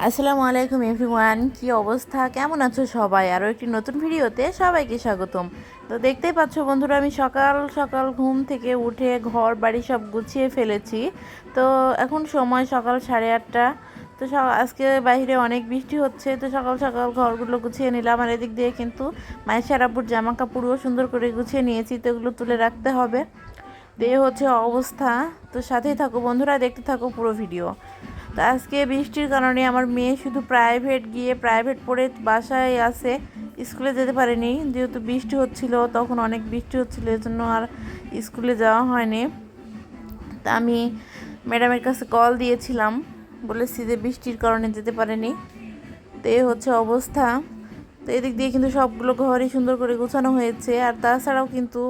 আসসালামু আলাইকুম এভরিওয়ান, কি অবস্থা, কেমন আছো সবাই? আরও একটি নতুন ভিডিওতে সবাইকে স্বাগতম। তো দেখতেই পাচ্ছ বন্ধুরা, আমি সকাল সকাল ঘুম থেকে উঠে ঘর বাড়ি সব গুছিয়ে ফেলেছি। তো এখন সময় সকাল 8:30। তো আজকে বাইরে অনেক বৃষ্টি হচ্ছে, তো সকাল সকাল ঘরগুলো গুছিয়ে নিলাম। আর এদিক দিয়ে কিন্তু মায়ের আব্বুর জামা কাপড়ও সুন্দর করে গুছিয়ে নিয়েছি, তো এগুলো তুলে রাখতে হবে। তো হচ্ছে অবস্থা। তো সাথেই থাকো বন্ধুরা, দেখতে থাকো পুরো ভিডিও। তো আজকে বৃষ্টির কারণে আমার মেয়ে শুধু প্রাইভেট পড়ে বাসায় আছে, স্কুলে যেতে পারেনি। যেহেতু বৃষ্টি হচ্ছিল, তখন অনেক বৃষ্টি হচ্ছিল, এজন্য আর স্কুলে যাওয়া হয়নি। তা আমি ম্যাডামের কাছে কল দিয়েছিলাম, বলেছি যে বৃষ্টির কারণে যেতে পারেনি। তো এই হচ্ছে অবস্থা। তো এদিক দিয়ে কিন্তু সবগুলো ঘরই সুন্দর করে গোছানো হয়েছে। আর তাছাড়াও কিন্তু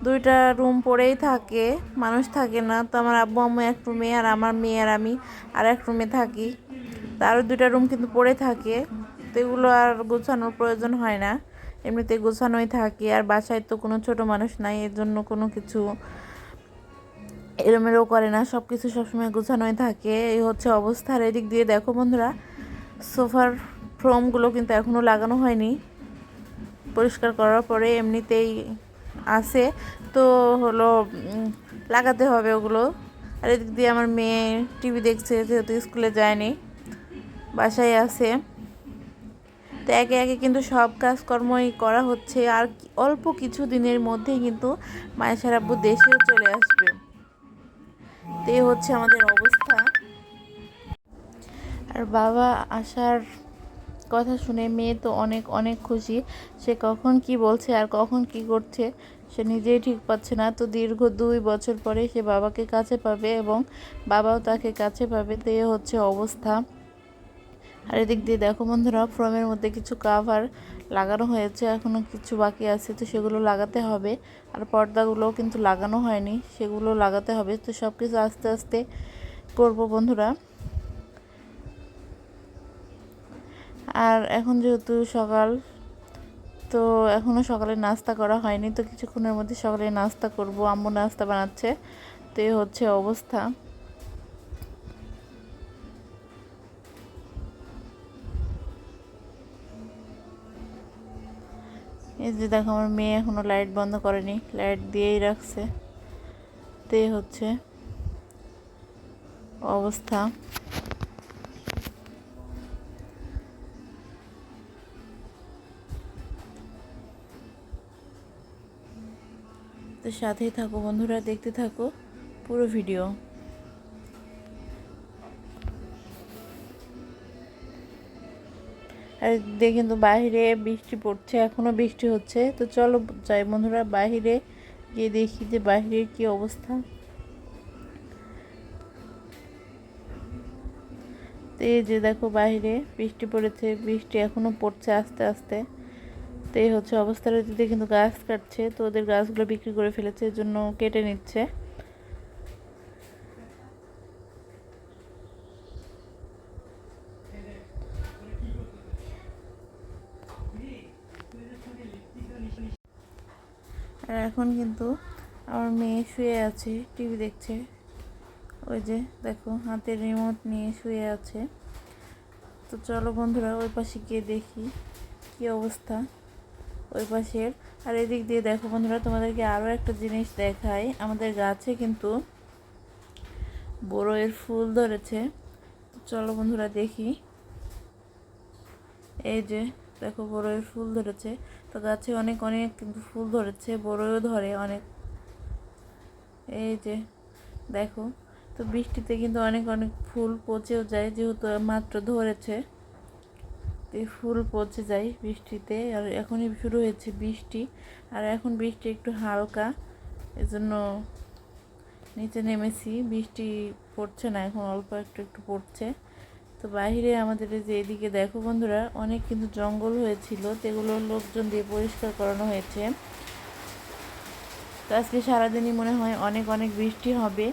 2টা রুম পড়েই থাকে, মানুষ থাকে না। তো আমার আব্বু আম্মু এক রুমে, আর আমার মেয়ে আর আমি আর এক রুমে থাকি। তো আরও 2টা রুম কিন্তু পড়ে থাকে, তো এগুলো আর গোছানোর প্রয়োজন হয় না, এমনিতে গোছানোই থাকে। আর বাসায় তো কোনো ছোট মানুষ নাই, এর জন্য কোনো কিছু এলোমেলো করে না, সব কিছু সবসময় গোছানোই থাকে। এই হচ্ছে অবস্থা। আর এদিক দিয়ে দেখো বন্ধুরা, সোফার ফ্রমগুলো কিন্তু এখনও লাগানো হয়নি, পরিষ্কার করার পরে এমনিতেই আছে। তো হলো লাগাতে হবে ওগুলো। আর এদিক দিয়ে আমার মেয়ে টিভি দেখছে, যেহেতু স্কুলে যায়নি, বাসায় আছে। তো একে একে কিন্তু সব কাজকর্মই করা হচ্ছে। আর অল্প কিছু দিনের মধ্যেই কিন্তু মায়ের আব্বু দেশেও চলে আসবে। তো এই হচ্ছে আমাদের অবস্থা। আর বাবা আসার কথা শুনে মেয়ে তো অনেক অনেক খুশি। সে কখন কি বলছে আর কখন কি করছে সে নিজেই ঠিক পাচ্ছে না। তো দীর্ঘ 2 বছর পরে সে বাবাকে কাছে পাবে এবং বাবাও তাকে কাছে পাবে। তো এ হচ্ছে অবস্থা। আর এদিক দিয়ে দেখো বন্ধুরা, ফ্রমের মধ্যে কিছু কাভার লাগানো হয়েছে, এখনও কিছু বাকি আছে, তো সেগুলো লাগাতে হবে। আর পর্দাগুলোও কিন্তু লাগানো হয়নি, সেগুলো লাগাতে হবে। তো সব কিছু আস্তে আস্তে করব বন্ধুরা। আর এখন যেহেতু সকাল, তো এখনও সকালে নাস্তা করা হয়নি, তো কিছুক্ষণের মধ্যে সকালে নাস্তা করব, আম্মু নাস্তা বানাচ্ছে। তো এই হচ্ছে অবস্থা। এই যে দেখো, আমার মেয়ে এখনও লাইট বন্ধ করেনি, লাইট দিয়েই রাখছে। তো এই হচ্ছে অবস্থা। তো সাথেই থাকো বন্ধুরা, দেখতে থাকো পুরো ভিডিও। আর দিয়ে কিন্তু বাইরে বৃষ্টি পড়ছে, এখনও বৃষ্টি হচ্ছে। তো চলো যাই বন্ধুরা, বাইরে গিয়ে দেখি যে বাইরের কি অবস্থা। তো এই যে দেখো, বাইরে বৃষ্টি পড়েছে, বৃষ্টি এখনও পড়ছে আস্তে আস্তে। তো এই হচ্ছে অবস্থাটা। দিদি কিন্তু গাছ কাটছে, তো ওদের গাছগুলো বিক্রি করে ফেলেছে, এর জন্য কেটে নিচ্ছে। আর এখন কিন্তু আমার মেয়ে শুয়ে আছে, টিভি দেখছে। ওই যে দেখো, হাতে রিমোট নিয়ে শুয়ে আছে। তো চলো বন্ধুরা, ওই পাশে গিয়ে দেখি কি অবস্থা ওই পাশের। আর এদিক দিয়ে দেখো বন্ধুরা, তোমাদেরকে আরও একটা জিনিস দেখাই। আমাদের গাছে কিন্তু বড়ইয়ের ফুল ধরেছে। তো চলো বন্ধুরা দেখি। এই যে দেখো, বড়ইয়ের ফুল ধরেছে। তো গাছে অনেক অনেক কিন্তু ফুল ধরেছে, বড়ইও ধরে অনেক। এই যে দেখো, তো বৃষ্টিতে কিন্তু অনেক অনেক ফুল পচেও যায়, যেহেতু মাত্র ধরেছে। এই ফুল পচে যায় বৃষ্টিতে। আর এখনই শুরু হয়েছে বৃষ্টি, আর এখন বৃষ্টি একটু হালকা, এজন্য নিচে নেমেছি। বৃষ্টি পড়ছে না এখন, অল্প একটু একটু পড়ছে। তো বাইরে আমাদের যে এদিকে দেখো বন্ধুরা, অনেক কিন্তু জঙ্গল হয়েছিল, তো এগুলো লোকজন দিয়ে পরিষ্কার করানো হয়েছে। তো আজকে সারাদিনই মনে হয় অনেক অনেক বৃষ্টি হবে।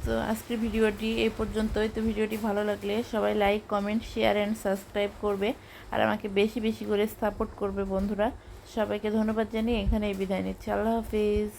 তো আজকের ভিডিওটি এই পর্যন্তই। তো ভিডিওটি ভালো লাগলে সবাই like, comment, share and subscribe করবে, আর আমাকে বেশি বেশি করে সাপোর্ট করবে বন্ধুরা। সবাইকে ধন্যবাদ জানিয়ে এখানেই বিদায় নিচ্ছি। আল্লাহ হাফিজ।